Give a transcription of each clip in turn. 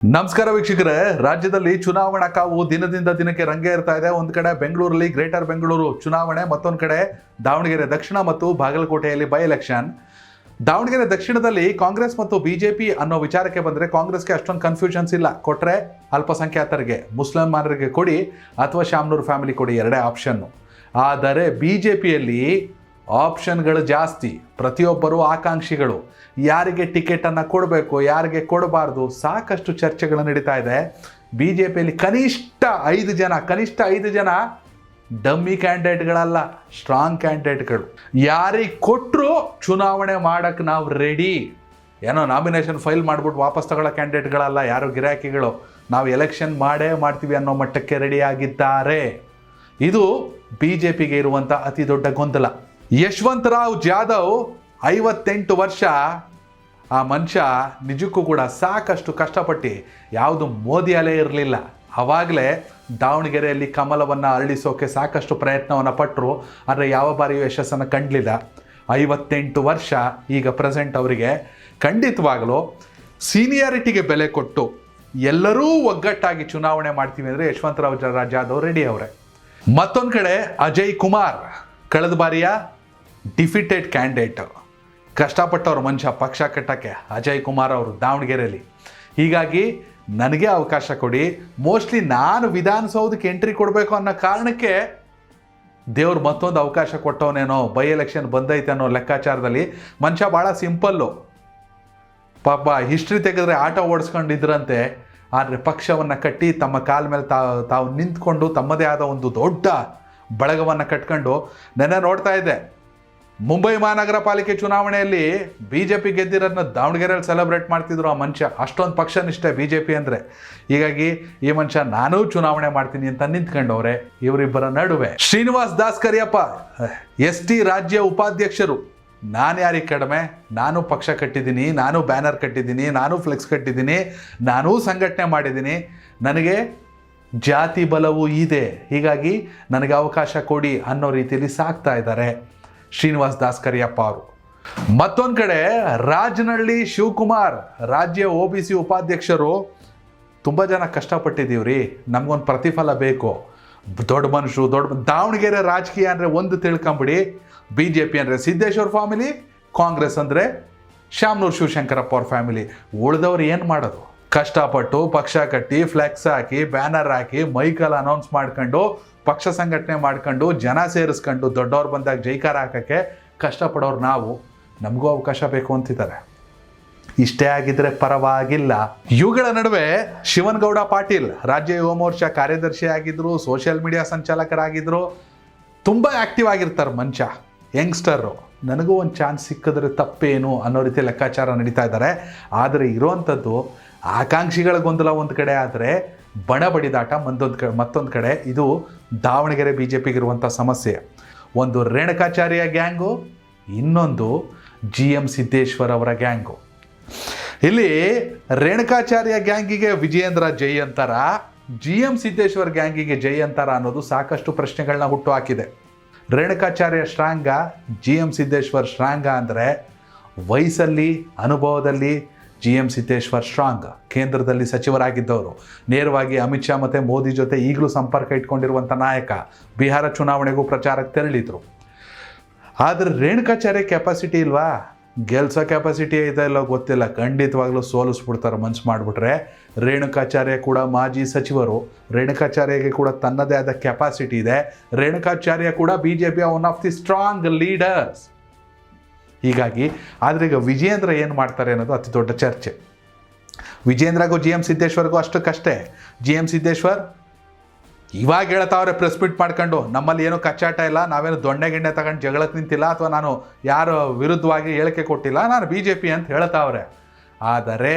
ನಮಸ್ಕಾರ ವೀಕ್ಷಕರೇ, ರಾಜ್ಯದಲ್ಲಿ ಚುನಾವಣಾ ಕಾವು ದಿನದಿಂದ ದಿನಕ್ಕೆ ರಂಗೇರ್ತಾ ಇದೆ. ಒಂದು ಕಡೆ ಬೆಂಗಳೂರಲ್ಲಿ ಗ್ರೇಟರ್ ಬೆಂಗಳೂರು ಚುನಾವಣೆ, ಮತ್ತೊಂದು ಕಡೆ ದಾವಣಗೆರೆ ದಕ್ಷಿಣ ಮತ್ತು ಬಾಗಲಕೋಟೆಯಲ್ಲಿ ಬೈ ಎಲೆಕ್ಷನ್. ದಾವಣಗೆರೆ ದಕ್ಷಿಣದಲ್ಲಿ ಕಾಂಗ್ರೆಸ್ ಮತ್ತು ಬಿಜೆಪಿ ಅನ್ನೋ ವಿಚಾರಕ್ಕೆ ಬಂದರೆ ಕಾಂಗ್ರೆಸ್ಗೆ ಅಷ್ಟೊಂದು ಕನ್ಫ್ಯೂಷನ್ಸ್ ಇಲ್ಲ. ಕೊಟ್ಟರೆ ಅಲ್ಪಸಂಖ್ಯಾತರಿಗೆ, ಮುಸ್ಲಿಮರಿಗೆ ಕೊಡಿ ಅಥವಾ ಶಾಮ್ನೂರ್ ಫ್ಯಾಮಿಲಿ ಕೊಡಿ, ಎರಡೇ ಆಪ್ಷನ್ನು. ಆದರೆ ಬಿಜೆಪಿಯಲ್ಲಿ ಆಪ್ಷನ್ಗಳು ಜಾಸ್ತಿ. ಪ್ರತಿಯೊಬ್ಬರು ಆಕಾಂಕ್ಷಿಗಳು, ಯಾರಿಗೆ ಟಿಕೆಟನ್ನು ಕೊಡಬೇಕು, ಯಾರಿಗೆ ಕೊಡಬಾರ್ದು, ಸಾಕಷ್ಟು ಚರ್ಚೆಗಳು ನಡೀತಾ ಇದೆ. ಬಿ ಜೆ ಪಿಯಲ್ಲಿ ಕನಿಷ್ಠ ಐದು ಜನ ಡಮ್ಮಿ ಕ್ಯಾಂಡಿಡೇಟ್ಗಳಲ್ಲ, ಸ್ಟ್ರಾಂಗ್ ಕ್ಯಾಂಡಿಡೇಟ್ಗಳು. ಯಾರಿಗೆ ಕೊಟ್ಟರು ಚುನಾವಣೆ ಮಾಡೋಕ್ಕೆ ನಾವು ರೆಡಿ. ಏನೋ ನಾಮಿನೇಷನ್ ಫೈಲ್ ಮಾಡಿಬಿಟ್ಟು ವಾಪಸ್ ತಗೊಳ್ಳೋ ಕ್ಯಾಂಡಿಡೇಟ್ಗಳಲ್ಲ, ಯಾರು ಗಿರಾಕಿಗಳು. ನಾವು ಎಲೆಕ್ಷನ್ ಮಾಡೇ ಮಾಡ್ತೀವಿ ಅನ್ನೋ ಮಟ್ಟಕ್ಕೆ ರೆಡಿಯಾಗಿದ್ದಾರೆ. ಇದು ಬಿ ಜೆ ಪಿಗೆ ಇರುವಂಥ ಅತಿ ದೊಡ್ಡ ಗೊಂದಲ. ಯಶವಂತರಾವ್ ಜಾಧವ್ 58 ವರ್ಷ. ಆ ಮನುಷ್ಯ ನಿಜಕ್ಕೂ ಕೂಡ ಸಾಕಷ್ಟು ಕಷ್ಟಪಟ್ಟು, ಯಾವುದು ಮೋದಿ ಅಲೆ ಇರಲಿಲ್ಲ, ಆವಾಗಲೇ ದಾವಣಗೆರೆಯಲ್ಲಿ ಕಮಲವನ್ನು ಅರಳಿಸೋಕೆ ಸಾಕಷ್ಟು ಪ್ರಯತ್ನವನ್ನು ಪಟ್ಟರು. ಆದರೆ ಯಾವ ಬಾರಿಯೂ ಯಶಸ್ಸನ್ನು ಕಂಡಲಿಲ್ಲ. 58 ವರ್ಷ ಈಗ ಪ್ರೆಸೆಂಟ್ ಅವರಿಗೆ. ಖಂಡಿತವಾಗಲೂ ಸೀನಿಯಾರಿಟಿಗೆ ಬೆಲೆ ಕೊಟ್ಟು ಎಲ್ಲರೂ ಒಗ್ಗಟ್ಟಾಗಿ ಚುನಾವಣೆ ಮಾಡ್ತೀವಿ ಅಂದರೆ ಯಶವಂತರಾವ್ ಜಾಧವ್ ರೆಡಿ ಅವರೇ. ಮತ್ತೊಂದು ಕಡೆ ಅಜಯ್ ಕುಮಾರ್, ಕಳೆದ ಬಾರಿಯ ಡಿಫಿಟೆಡ್ ಕ್ಯಾಂಡಿಡೇಟ್, ಕಷ್ಟಪಟ್ಟವ್ರ ಮನುಷ್ಯ ಪಕ್ಷ ಕಟ್ಟಕ್ಕೆ ಅಜಯ್ ಕುಮಾರ್ ಅವರು ದಾವಣಗೆರೆಯಲ್ಲಿ. ಹೀಗಾಗಿ ನನಗೆ ಅವಕಾಶ ಕೊಡಿ, ಮೋಸ್ಟ್ಲಿ ನಾನು ವಿಧಾನಸೌಧಕ್ಕೆ ಎಂಟ್ರಿ ಕೊಡಬೇಕು ಅನ್ನೋ ಕಾರಣಕ್ಕೆ ದೇವ್ರು ಮತ್ತೊಂದು ಅವಕಾಶ ಕೊಟ್ಟವನೇನೋ, ಬೈ ಎಲೆಕ್ಷನ್ ಬಂದೈತೆ ಅನ್ನೋ ಲೆಕ್ಕಾಚಾರದಲ್ಲಿ. ಮನುಷ್ಯ ಭಾಳ ಸಿಂಪಲ್ಲು, ಪಾಪ ಹಿಸ್ಟ್ರಿ ತೆಗೆದ್ರೆ ಆಟೋ ಓಡಿಸ್ಕೊಂಡಿದ್ರಂತೆ. ಆದರೆ ಪಕ್ಷವನ್ನು ಕಟ್ಟಿ ತಮ್ಮ ಕಾಲ ಮೇಲೆ ತಾವು ನಿಂತ್ಕೊಂಡು ತಮ್ಮದೇ ಆದ ಒಂದು ದೊಡ್ಡ ಬಳಗವನ್ನು ಕಟ್ಕೊಂಡು. ನೆನ್ನೆ ನೋಡ್ತಾ ಇದ್ದೆ, ಮುಂಬೈ ಮಹಾನಗರ ಪಾಲಿಕೆ ಚುನಾವಣೆಯಲ್ಲಿ ಬಿ ಜೆ ಪಿ ಗೆದ್ದಿರೋದನ್ನ ದಾವಣಗೆರೆಯಲ್ಲಿ ಸೆಲೆಬ್ರೇಟ್ ಮಾಡ್ತಿದ್ರು ಆ ಮನುಷ್ಯ. ಅಷ್ಟೊಂದು ಪಕ್ಷನಿಷ್ಠೆ ಬಿ ಜೆ ಪಿ ಅಂದರೆ. ಹೀಗಾಗಿ ಈ ಮನುಷ್ಯ ನಾನೂ ಚುನಾವಣೆ ಮಾಡ್ತೀನಿ ಅಂತ ನಿಂತ್ಕೊಂಡವ್ರೆ. ಇವರಿಬ್ಬರ ನಡುವೆ ಶ್ರೀನಿವಾಸ್ ದಾಸ್ ಕರಿಯಪ್ಪ, ST ರಾಜ್ಯ ಉಪಾಧ್ಯಕ್ಷರು. ನಾನು ಯಾರಿಗೆ ಕಡಿಮೆ? ನಾನು ಪಕ್ಷ ಕಟ್ಟಿದ್ದೀನಿ, ನಾನು ಬ್ಯಾನರ್ ಕಟ್ಟಿದ್ದೀನಿ, ನಾನು ಫ್ಲೆಕ್ಸ್ ಕಟ್ಟಿದ್ದೀನಿ, ನಾನೂ ಸಂಘಟನೆ ಮಾಡಿದ್ದೀನಿ, ನನಗೆ ಜಾತಿ ಬಲವೂ ಇದೆ, ಹೀಗಾಗಿ ನನಗೆ ಅವಕಾಶ ಕೊಡಿ ಅನ್ನೋ ರೀತಿಯಲ್ಲಿ ಸಾಕ್ತಾ ಇದ್ದಾರೆ ಶ್ರೀನಿವಾಸ್ ದಾಸ್ ಕರಿಯಪ್ಪ ಅವರು. ಮತ್ತೊಂದು ಕಡೆ ರಾಜನಹಳ್ಳಿ ಶಿವಕುಮಾರ್, ರಾಜ್ಯ OBC ಉಪಾಧ್ಯಕ್ಷರು. ತುಂಬ ಜನ ಕಷ್ಟಪಟ್ಟಿದ್ದೀವ್ರಿ, ನಮಗೊಂದು ಪ್ರತಿಫಲ ಬೇಕು. ದೊಡ್ಡ ಮನುಷ್ಯರು, ದಾವಣಗೆರೆ ರಾಜಕೀಯ ಅಂದರೆ ಒಂದು ತಿಳ್ಕೊಂಬಿಡಿ. ಬಿ ಜೆ ಪಿ ಅಂದರೆ ಸಿದ್ದೇಶ್ವರ್ ಫ್ಯಾಮಿಲಿ, ಕಾಂಗ್ರೆಸ್ ಅಂದರೆ ಶಾಮ್ನೂರ್ ಶಿವಶಂಕರಪ್ಪ ಅವ್ರ ಫ್ಯಾಮಿಲಿ. ಉಳಿದವ್ರು ಏನು ಮಾಡೋದು? ಕಷ್ಟಪಟ್ಟು ಪಕ್ಷ ಕಟ್ಟಿ, ಫ್ಲೆಕ್ಸ್ ಹಾಕಿ, ಬ್ಯಾನರ್ ಹಾಕಿ, ಮೈಕಲ್ ಅನೌನ್ಸ್ ಮಾಡ್ಕೊಂಡು, ಪಕ್ಷ ಸಂಘಟನೆ ಮಾಡ್ಕೊಂಡು, ಜನ ಸೇರಿಸ್ಕೊಂಡು, ದೊಡ್ಡವ್ರು ಬಂದಾಗ ಜೈಕಾರ ಹಾಕೋಕ್ಕೆ ಕಷ್ಟಪಡೋರು ನಾವು. ನಮಗೂ ಅವಕಾಶ ಬೇಕು ಅಂತಿದ್ದಾರೆ. ಇಷ್ಟೇ ಆಗಿದ್ರೆ ಪರವಾಗಿಲ್ಲ. ಇವುಗಳ ನಡುವೆ ಶಿವನಗೌಡ ಪಾಟೀಲ್, ರಾಜ್ಯ ಯುವ ಮೋರ್ಚಾ ಕಾರ್ಯದರ್ಶಿ ಆಗಿದ್ರು, ಸೋಷಿಯಲ್ ಮೀಡಿಯಾ ಸಂಚಾಲಕರಾಗಿದ್ದರು. ತುಂಬ ಆ್ಯಕ್ಟಿವ್ ಆಗಿರ್ತಾರೆ ಮನುಷ್ಯ, ಯಂಗ್ಸ್ಟರು. ನನಗೂ ಒಂದು ಚಾನ್ಸ್ ಸಿಕ್ಕಿದ್ರೆ ತಪ್ಪೇನು ಅನ್ನೋ ರೀತಿ ಲೆಕ್ಕಾಚಾರ ನಡೀತಾ ಇದ್ದಾರೆ. ಆದರೆ ಇರೋವಂಥದ್ದು ಆಕಾಂಕ್ಷಿಗಳ ಗೊಂದಲ ಒಂದು ಕಡೆ, ಆದರೆ ಬಣ ಬಡಿದಾಟ ಮತ್ತೊಂದು ಕಡೆ. ಇದು ದಾವಣಗೆರೆ ಬಿ ಜೆ ಪಿಗಿರುವಂಥ ಸಮಸ್ಯೆ. ಒಂದು ರೇಣುಕಾಚಾರ್ಯ ಗ್ಯಾಂಗು, ಇನ್ನೊಂದು GM ಸಿದ್ದೇಶ್ವರ್ ಅವರ ಗ್ಯಾಂಗು. ಇಲ್ಲಿ ರೇಣುಕಾಚಾರ್ಯ ಗ್ಯಾಂಗಿಗೆ ವಿಜಯೇಂದ್ರ ಜೈ ಅಂತಾರ, GM ಸಿದ್ದೇಶ್ವರ್ ಗ್ಯಾಂಗಿಗೆ ಜೈ ಅಂತಾರ ಅನ್ನೋದು ಸಾಕಷ್ಟು ಪ್ರಶ್ನೆಗಳನ್ನ ಹುಟ್ಟು ಹಾಕಿದೆ. ರೇಣುಕಾಚಾರ್ಯ ಸ್ಟ್ರಾಂಗ, GM ಸಿದ್ದೇಶ್ವರ್ ಸ್ಟ್ರಾಂಗ ಅಂದರೆ ವಯಸ್ಸಲ್ಲಿ, ಅನುಭವದಲ್ಲಿ GM ಸಿದ್ದೇಶ್ವರ್ ಸ್ಟ್ರಾಂಗ್. ಕೇಂದ್ರದಲ್ಲಿ ಸಚಿವರಾಗಿದ್ದವರು, ನೇರವಾಗಿ ಅಮಿತ್ ಶಾ ಮತ್ತು ಮೋದಿ ಜೊತೆ ಈಗಲೂ ಸಂಪರ್ಕ ಇಟ್ಕೊಂಡಿರುವಂಥ ನಾಯಕ. ಬಿಹಾರ ಚುನಾವಣೆಗೂ ಪ್ರಚಾರಕ್ಕೆ ತೆರಳಿದ್ರು. ಆದರೆ ರೇಣುಕಾಚಾರ್ಯ ಕೆಪಾಸಿಟಿ ಇಲ್ವಾ? ಗೆಲ್ಸೋ ಕೆಪಾಸಿಟಿ ಇದೆ ಇಲ್ಲೋ ಗೊತ್ತಿಲ್ಲ. ಖಂಡಿತವಾಗ್ಲೂ ಸೋಲಿಸ್ಬಿಡ್ತಾರೆ ಮನ್ಸು ಮಾಡಿಬಿಟ್ರೆ. ರೇಣುಕಾಚಾರ್ಯ ಕೂಡ ಮಾಜಿ ಸಚಿವರು. ರೇಣುಕಾಚಾರ್ಯಗೆ ಕೂಡ ತನ್ನದೇ ಆದ ಕೆಪಾಸಿಟಿ ಇದೆ. ರೇಣುಕಾಚಾರ್ಯ ಕೂಡ BJPಯ one of the strong leaders. ಹೀಗಾಗಿ ಆದರೆ ಈಗ ವಿಜಯೇಂದ್ರ ಏನು ಮಾಡ್ತಾರೆ ಅನ್ನೋದು ಅತಿ ದೊಡ್ಡ ಚರ್ಚೆ. ವಿಜಯೇಂದ್ರಗೂ GM ಸಿದ್ದೇಶ್ವರ್ಗೂ ಅಷ್ಟಕ್ಕಷ್ಟೇ. GM ಸಿದ್ದೇಶ್ವರ್ ಇವಾಗ ಹೇಳ್ತಾವ್ರೆ ಪ್ರೆಸ್ ಮೀಟ್ ಮಾಡ್ಕೊಂಡು, ನಮ್ಮಲ್ಲಿ ಏನೂ ಕಚ್ಚಾಟ ಇಲ್ಲ, ನಾವೇನು ದೊಣ್ಣೆ ತಗೊಂಡು ಜಗಳಕ್ಕೆ ನಿಂತಿಲ್ಲ, ಅಥವಾ ನಾನು ಯಾರು ವಿರುದ್ಧವಾಗಿ ಹೇಳಿಕೆ ಕೊಟ್ಟಿಲ್ಲ, ನಾನು BJP ಅಂತ ಹೇಳ್ತಾವ್ರೆ. ಆದರೆ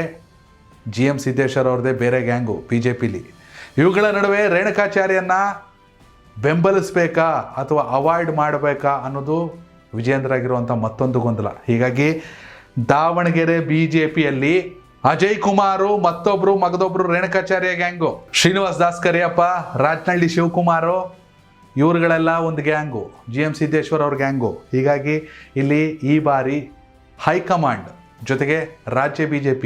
GM ಸಿದ್ದೇಶ್ವರ್ ಅವ್ರದ್ದೇ ಬೇರೆ ಗ್ಯಾಂಗು BJPಲಿ. ಇವುಗಳ ನಡುವೆ ರೇಣುಕಾಚಾರ್ಯನ ಬೆಂಬಲಿಸಬೇಕಾ ಅಥವಾ ಅವಾಯ್ಡ್ ಮಾಡಬೇಕಾ ಅನ್ನೋದು ವಿಜಯೇಂದ್ರ ಆಗಿರುವಂಥ ಮತ್ತೊಂದು ಗೊಂದಲ. ಹೀಗಾಗಿ ದಾವಣಗೆರೆ BJPಯಲ್ಲಿ ಅಜಯ್ ಕುಮಾರು, ಮಗದೊಬ್ಬರು ರೇಣುಕಾಚಾರ್ಯ ಗ್ಯಾಂಗು, ಶ್ರೀನಿವಾಸ್ ದಾಸ್ ಕರಿಯಪ್ಪ, ರಾಜನಹಳ್ಳಿ ಶಿವಕುಮಾರು, ಇವರುಗಳೆಲ್ಲ ಒಂದು ಗ್ಯಾಂಗು, GM ಸಿದ್ದೇಶ್ವರ್ ಅವ್ರ ಗ್ಯಾಂಗು. ಹೀಗಾಗಿ ಇಲ್ಲಿ ಈ ಬಾರಿ ಹೈಕಮಾಂಡ್ ಜೊತೆಗೆ ರಾಜ್ಯ BJP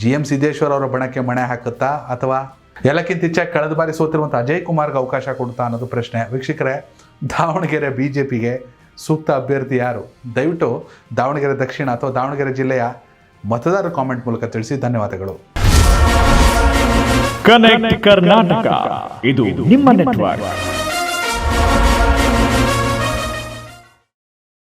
GM ಸಿದ್ದೇಶ್ವರ್ ಅವರ ಬಣಕ್ಕೆ ಮಣೆ ಹಾಕುತ್ತಾ ಅಥವಾ ಎಲ್ಲಕ್ಕಿಂತ ಹೆಚ್ಚಾಗಿ ಕಳೆದ ಬಾರಿ ಸೋತಿರುವಂಥ ಅಜಯ್ ಕುಮಾರ್ಗೆ ಅವಕಾಶ ಕೊಡುತ್ತಾ ಅನ್ನೋದು ಪ್ರಶ್ನೆ. ವೀಕ್ಷಕರೇ, ದಾವಣಗೆರೆ BJPಗೆ ಸೂಕ್ತ ಅಭ್ಯರ್ಥಿ ಯಾರು? ದಯವಿಟ್ಟು ದಾವಣಗೆರೆ ದಕ್ಷಿಣ ಅಥವಾ ದಾವಣಗೆರೆ ಜಿಲ್ಲೆಯ ಮತದಾರರ ಕಾಮೆಂಟ್ ಮೂಲಕ ತಿಳಿಸಿ. ಧನ್ಯವಾದಗಳು. ಕನೆಕ್ಟ್ ಕರ್ನಾಟಕ, ಇದು ನಿಮ್ಮ ನೆಟ್ವರ್ಕ್.